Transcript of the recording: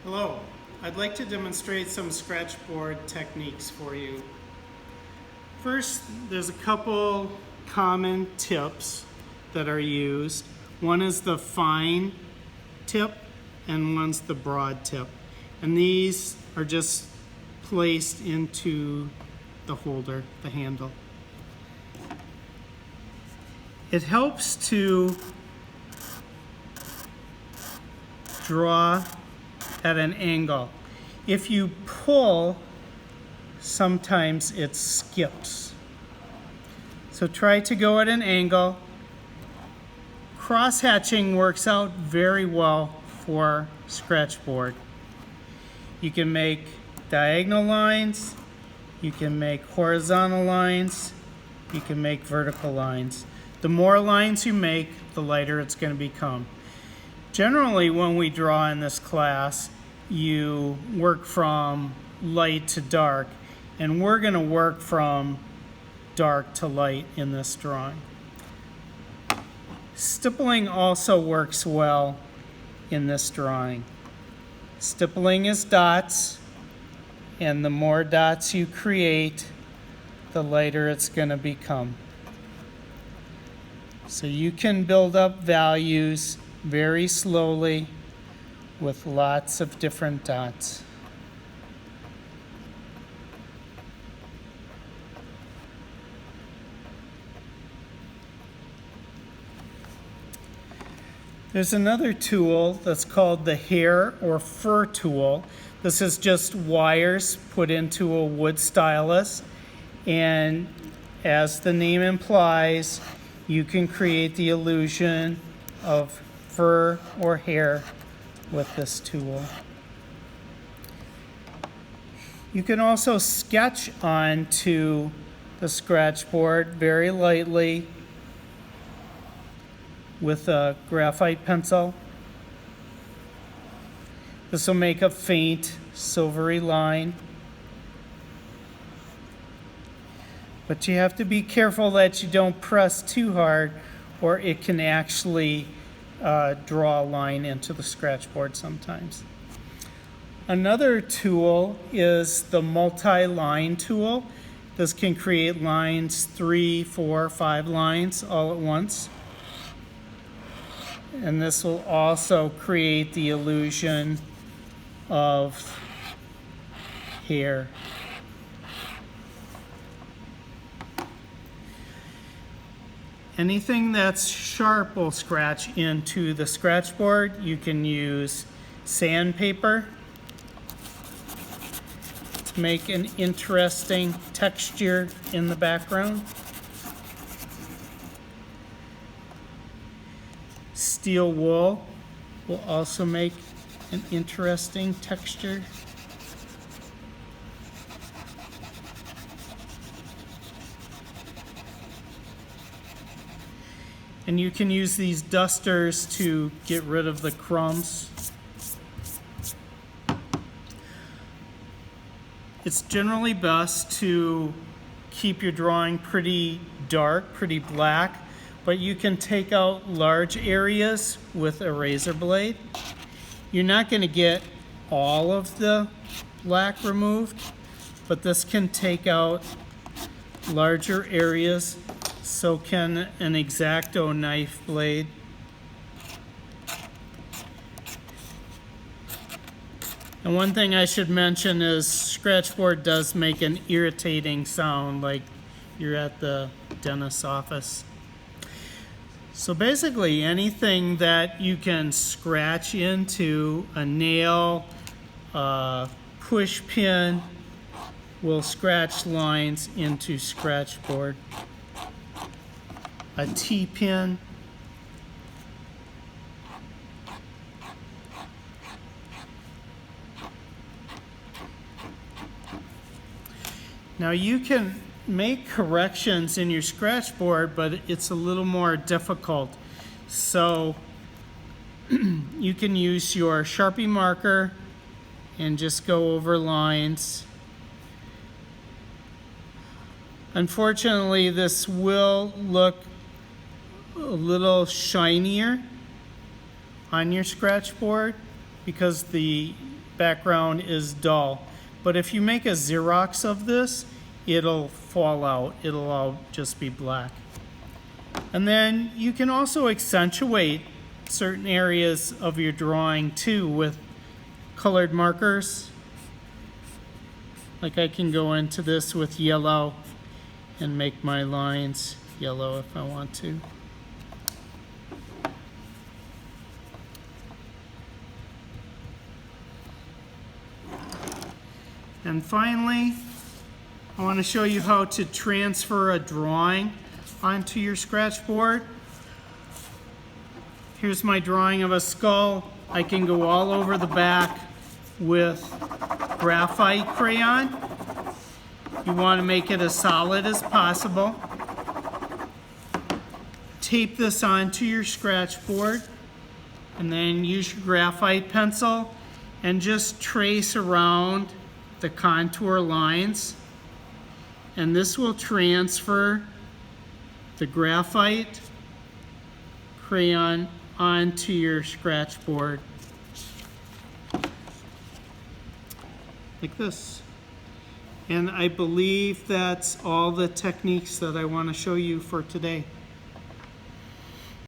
Hello, I'd like to demonstrate some Scratchboard techniques for you. First, there's a couple common tips that are used. One is the fine tip and one's the broad tip. And these are just placed into the holder, the handle. It helps to draw at an angle. If you pull, sometimes it skips. So try to go at an angle. Cross-hatching works out very well for Scratchboard. You can make diagonal lines, you can make horizontal lines, you can make vertical lines. The more lines you make, the lighter it's going to become. Generally, when we draw in this class, you work from light to dark, and we're going to work from dark to light in this drawing. Stippling also works well in this drawing. Stippling is dots, and the more dots you create, the lighter it's going to become. So you can build up values very slowly with lots of different dots. There's another tool that's called the hair or fur tool. This is just wires put into a wood stylus, and as the name implies, you can create the illusion of fur or hair with this tool. You can also sketch onto the Scratchboard very lightly with a graphite pencil. This will make a faint silvery line. But you have to be careful that you don't press too hard, or it can actually draw a line into the Scratchboard sometimes. Another tool is the multi-line tool. This can create lines, 3, 4, 5 lines all at once. And this will also create the illusion of hair. Anything that's sharp will scratch into the Scratchboard. You can use sandpaper to make an interesting texture in the background. Steel wool will also make an interesting texture. And you can use these dusters to get rid of the crumbs. It's generally best to keep your drawing pretty dark, pretty black, but you can take out large areas with a razor blade. You're not going to get all of the black removed, but this can take out larger areas. So can an X-Acto knife blade. And one thing I should mention is Scratchboard does make an irritating sound, like you're at the dentist's office. So basically anything that you can scratch into, a nail, a push pin, will scratch lines into Scratchboard. A T-pin. Now you can make corrections in your Scratchboard, but it's a little more difficult. So you can use your Sharpie marker and just go over lines. Unfortunately, this will look a little shinier on your Scratchboard because the background is dull. But if you make a Xerox of this, it'll fall out. It'll all just be black. And then you can also accentuate certain areas of your drawing too with colored markers. Like I can go into this with yellow and make my lines yellow if I want to. And finally, I want to show you how to transfer a drawing onto your Scratchboard. Here's my drawing of a skull. I can go all over the back with graphite crayon. You want to make it as solid as possible. Tape this onto your Scratchboard and then use your graphite pencil and just trace around the contour lines, and this will transfer the graphite crayon onto your Scratchboard like this. And I believe that's all the techniques that I want to show you for today.